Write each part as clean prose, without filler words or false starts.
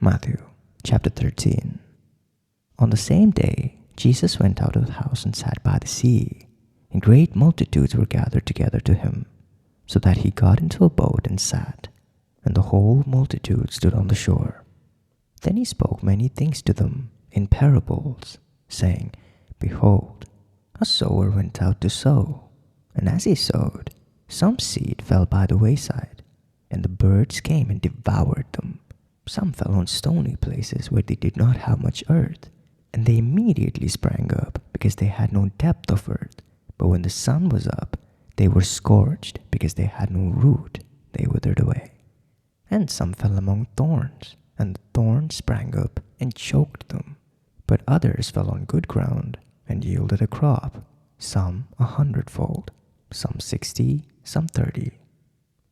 Matthew chapter 13. On the same day, Jesus went out of the house and sat by the sea, and great multitudes were gathered together to him, so that he got into a boat and sat, and the whole multitude stood on the shore. Then he spoke many things to them in parables, saying, Behold, a sower went out to sow, and as he sowed, some seed fell by the wayside, and the birds came and devoured them. Some fell on stony places where they did not have much earth, and they immediately sprang up, because they had no depth of earth. But when the sun was up, they were scorched, because they had no root, they withered away. And some fell among thorns, and the thorns sprang up and choked them. But others fell on good ground, and yielded a crop, some 100-fold, some 60, some 30.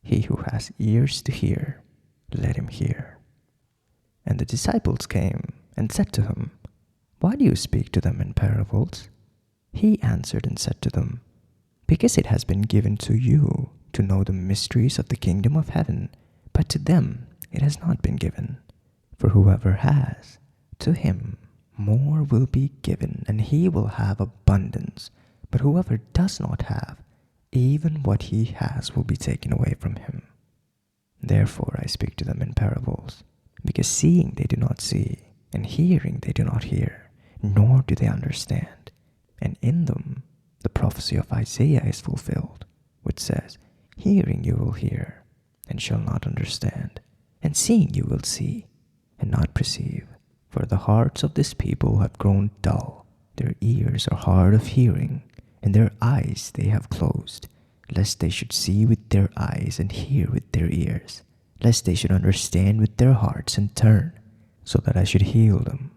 He who has ears to hear, let him hear. And the disciples came and said to him, Why do you speak to them in parables? He answered and said to them, Because it has been given to you to know the mysteries of the kingdom of heaven, but to them it has not been given. For whoever has, to him more will be given, and he will have abundance. But whoever does not have, even what he has will be taken away from him. Therefore I speak to them in parables, because seeing they do not see, and hearing they do not hear, nor do they understand. And in them the prophecy of Isaiah is fulfilled, which says, Hearing you will hear, and shall not understand, and seeing you will see, and not perceive. For the hearts of this people have grown dull, their ears are hard of hearing, and their eyes they have closed, lest they should see with their eyes and hear with their ears, lest they should understand with their hearts and turn, so that I should heal them.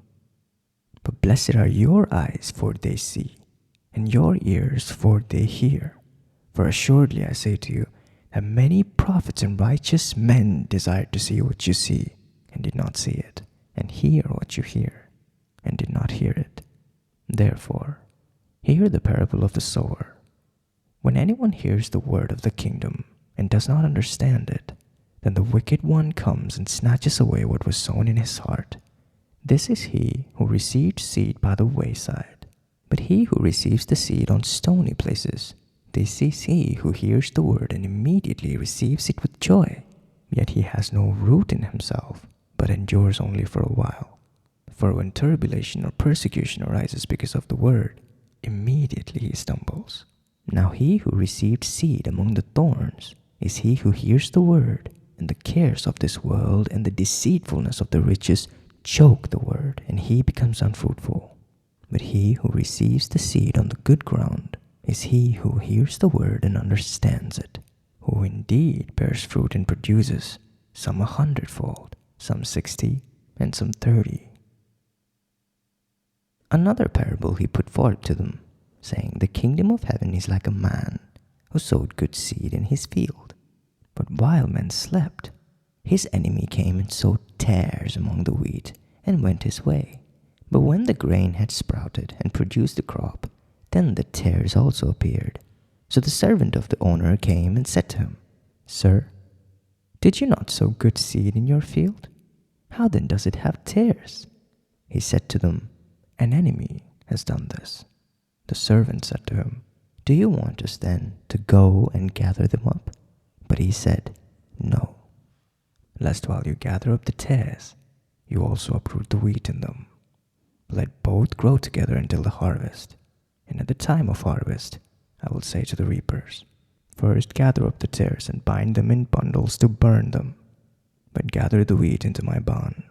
But blessed are your eyes, for they see, and your ears, for they hear. For assuredly I say to you, that many prophets and righteous men desired to see what you see, and did not see it, and hear what you hear, and did not hear it. Therefore, hear the parable of the sower. When anyone hears the word of the kingdom, and does not understand it, then the wicked one comes and snatches away what was sown in his heart. This is he who received seed by the wayside. But he who receives the seed on stony places, this is he who hears the word and immediately receives it with joy. Yet he has no root in himself, but endures only for a while. For when tribulation or persecution arises because of the word, immediately he stumbles. Now he who received seed among the thorns is he who hears the word, and the cares of this world and the deceitfulness of the riches choke the word, and he becomes unfruitful. But he who receives the seed on the good ground is he who hears the word and understands it, who indeed bears fruit and produces, some 100-fold, some 60, and some 30. Another parable he put forth to them, saying, The kingdom of heaven is like a man who sowed good seed in his field. But while men slept, his enemy came and sowed tares among the wheat, and went his way. But when the grain had sprouted and produced a crop, then the tares also appeared. So the servant of the owner came and said to him, Sir, did you not sow good seed in your field? How then does it have tares? He said to them, An enemy has done this. The servant said to him, Do you want us then to go and gather them up? But he said, No, lest while you gather up the tares, you also uproot the wheat in them. Let both grow together until the harvest. And at the time of harvest, I will say to the reapers, First gather up the tares and bind them in bundles to burn them, but gather the wheat into my barn.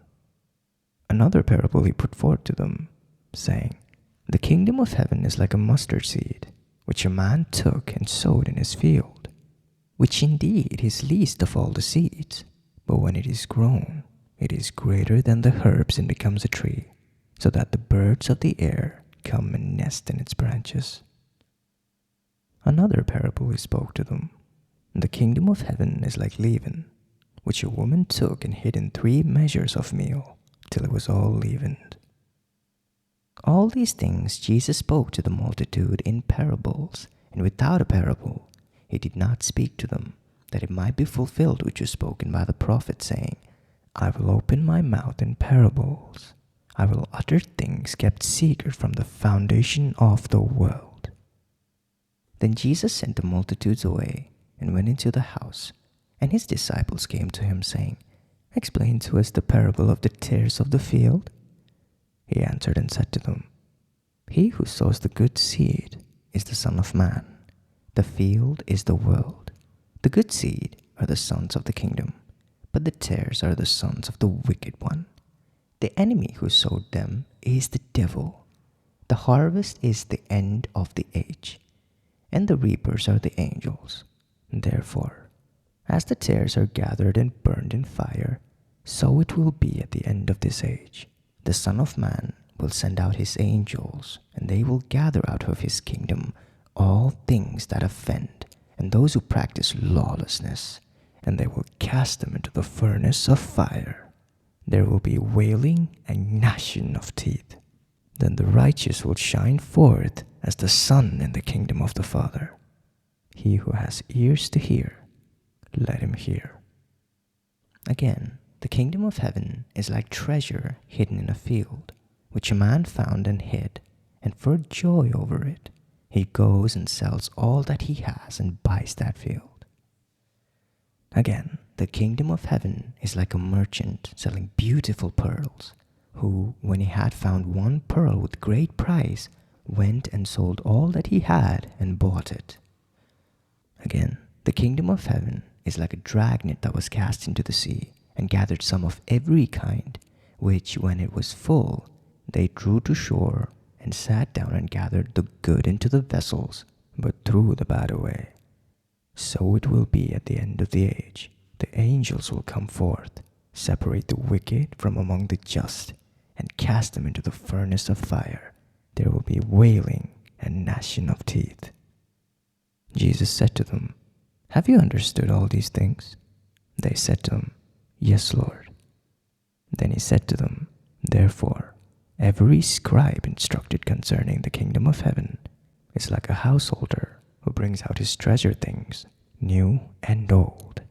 Another parable he put forth to them, saying, The kingdom of heaven is like a mustard seed, which a man took and sowed in his field, which indeed is least of all the seeds, but when it is grown, it is greater than the herbs and becomes a tree, so that the birds of the air come and nest in its branches. Another parable he spoke to them. The kingdom of heaven is like leaven, which a woman took and hid in 3 measures of meal, till it was all leavened. All these things Jesus spoke to the multitude in parables, and without a parable he did not speak to them, that it might be fulfilled which was spoken by the prophet, saying, I will open my mouth in parables. I will utter things kept secret from the foundation of the world. Then Jesus sent the multitudes away and went into the house, and his disciples came to him, saying, Explain to us the parable of the tares of the field. He answered and said to them, He who sows the good seed is the Son of Man. The field is the world. The good seed are the sons of the kingdom, but the tares are the sons of the wicked one. The enemy who sowed them is the devil. The harvest is the end of the age, and the reapers are the angels. Therefore, as the tares are gathered and burned in fire, so it will be at the end of this age. The Son of Man will send out his angels, and they will gather out of his kingdom all things that offend, and those who practice lawlessness, and they will cast them into the furnace of fire. There will be wailing and gnashing of teeth. Then the righteous will shine forth as the sun in the kingdom of the Father. He who has ears to hear, let him hear. Again, the kingdom of heaven is like treasure hidden in a field, which a man found and hid, and for joy over it, he goes and sells all that he has and buys that field. Again, the kingdom of heaven is like a merchant selling beautiful pearls, who, when he had found one pearl with great price, went and sold all that he had and bought it. Again, the kingdom of heaven is like a dragnet that was cast into the sea, and gathered some of every kind, which, when it was full, they drew to shore, and sat down and gathered the good into the vessels, but threw the bad away. So it will be at the end of the age. The angels will come forth, separate the wicked from among the just, and cast them into the furnace of fire. There will be wailing and gnashing of teeth. Jesus said to them, Have you understood all these things? They said to him, Yes, Lord. Then he said to them, Therefore, every scribe instructed concerning the kingdom of heaven is like a householder who brings out his treasure things, new and old.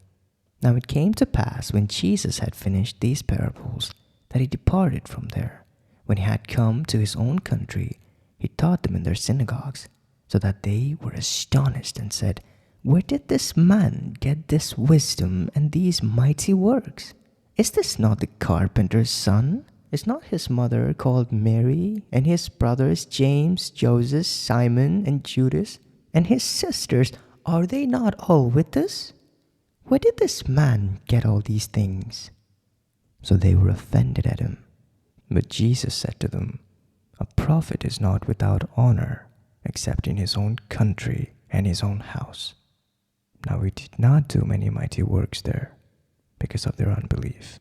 Now it came to pass, when Jesus had finished these parables, that he departed from there. When he had come to his own country, he taught them in their synagogues, so that they were astonished and said, Where did this man get this wisdom and these mighty works? Is this not the carpenter's son? Is not his mother called Mary, and his brothers James, Joseph, Simon, and Judas? And his sisters, are they not all with us? Where did this man get all these things? So they were offended at him. But Jesus said to them, A prophet is not without honor, except in his own country and his own house. Now he did not do many mighty works there, because of their unbelief.